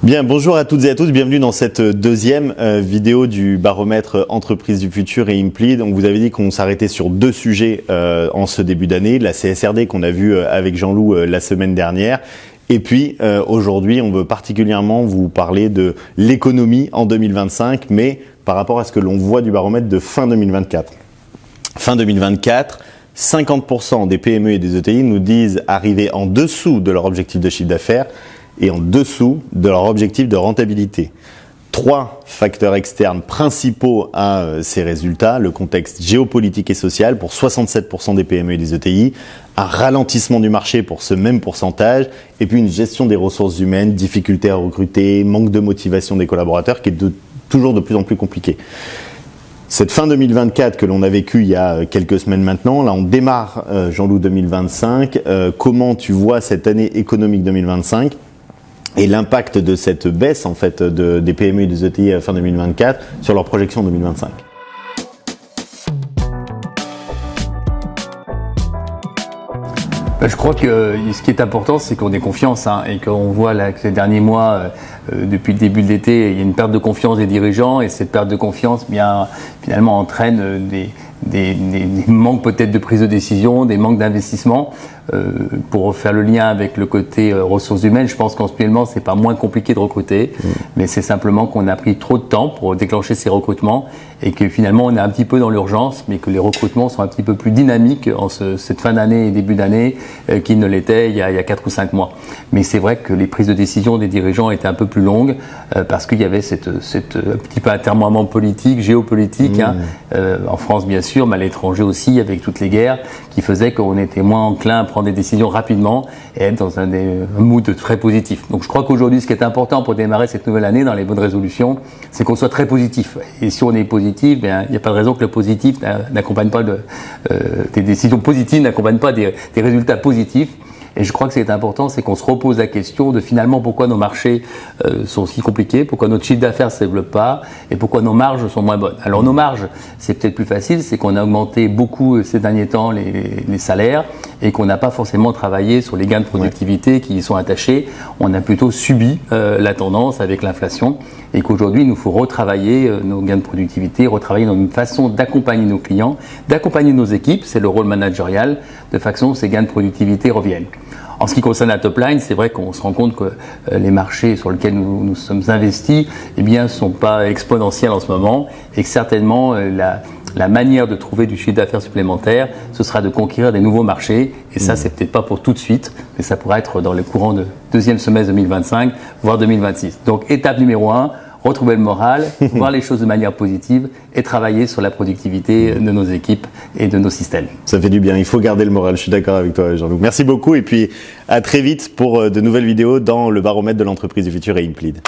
Bien, bonjour à toutes et à tous, bienvenue dans cette deuxième vidéo du baromètre Entreprises du Futur et Implead. On vous avait dit qu'on s'arrêtait sur deux sujets en ce début d'année, la CSRD qu'on a vu avec Jean-Loup la semaine dernière. Et puis aujourd'hui, on veut particulièrement vous parler de l'économie en 2025, mais par rapport à ce que l'on voit du baromètre de fin 2024. Fin 2024, 50% des PME et des ETI nous disent arriver en dessous de leur objectif de chiffre d'affaires et en dessous de leur objectif de rentabilité. Trois facteurs externes principaux à ces résultats: le contexte géopolitique et social pour 67% des PME et des ETI, un ralentissement du marché pour ce même pourcentage, et puis une gestion des ressources humaines, difficulté à recruter, manque de motivation des collaborateurs qui est toujours de plus en plus compliqué. Cette fin 2024 que l'on a vécue il y a quelques semaines maintenant, là on démarre Jean-Loup 2025, comment tu vois cette année économique 2025 et l'impact de cette baisse en fait des PME et des ETI à fin 2024 sur leur projection 2025? Je crois que ce qui est important, c'est qu'on ait confiance et qu'on voit là que ces derniers mois, depuis le début de l'été, il y a une perte de confiance des dirigeants et cette perte de confiance, bien finalement entraîne des manques peut-être de prise de décision, des manques d'investissement. Pour faire le lien avec le côté ressources humaines, je pense qu'actuellement c'est pas moins compliqué de recruter, mais c'est simplement qu'on a pris trop de temps pour déclencher ces recrutements et que finalement on est un petit peu dans l'urgence, mais que les recrutements sont un petit peu plus dynamiques en cette fin d'année et début d'année qu'ils ne l'étaient il y a 4 ou 5 mois. Mais c'est vrai que les prises de décision des dirigeants étaient un peu plus longues parce qu'il y avait cette petit peu atermoiement politique, géopolitique, en France bien sûr, mais à l'étranger aussi, avec toutes les guerres, qui faisaient qu'on était moins enclin à prendre des décisions rapidement et être dans un mood très positif. Donc je crois qu'aujourd'hui, ce qui est important pour démarrer cette nouvelle année dans les bonnes résolutions, c'est qu'on soit très positif. Et si on est positif, il n'y a pas de raison que le positif n'accompagne pas des décisions positives, n'accompagnent pas des résultats positifs. Et je crois que ce qui est important, c'est qu'on se repose la question de finalement pourquoi nos marchés sont si compliqués, pourquoi notre chiffre d'affaires ne se développe pas et pourquoi nos marges sont moins bonnes. Alors nos marges, c'est peut-être plus facile, c'est qu'on a augmenté beaucoup ces derniers temps les salaires et qu'on n'a pas forcément travaillé sur les gains de productivité qui y sont attachés. On a plutôt subi la tendance avec l'inflation et qu'aujourd'hui, il nous faut retravailler nos gains de productivité, retravailler notre façon d'accompagner nos clients, d'accompagner nos équipes, c'est le rôle managérial, de façon que ces gains de productivité reviennent. En ce qui concerne la top line, c'est vrai qu'on se rend compte que les marchés sur lesquels nous sommes investis, ne sont pas exponentiels en ce moment et que certainement la manière de trouver du chiffre d'affaires supplémentaire, ce sera de conquérir des nouveaux marchés. Et ça, c'est peut-être pas pour tout de suite, mais ça pourrait être dans le courant de deuxième semestre 2025, voire 2026. Donc, étape numéro 1, retrouver le moral, voir les choses de manière positive et travailler sur la productivité de nos équipes et de nos systèmes. Ça fait du bien, il faut garder le moral, je suis d'accord avec toi Jean-Loup. Merci beaucoup et puis à très vite pour de nouvelles vidéos dans le baromètre de l'entreprise du futur et Implead.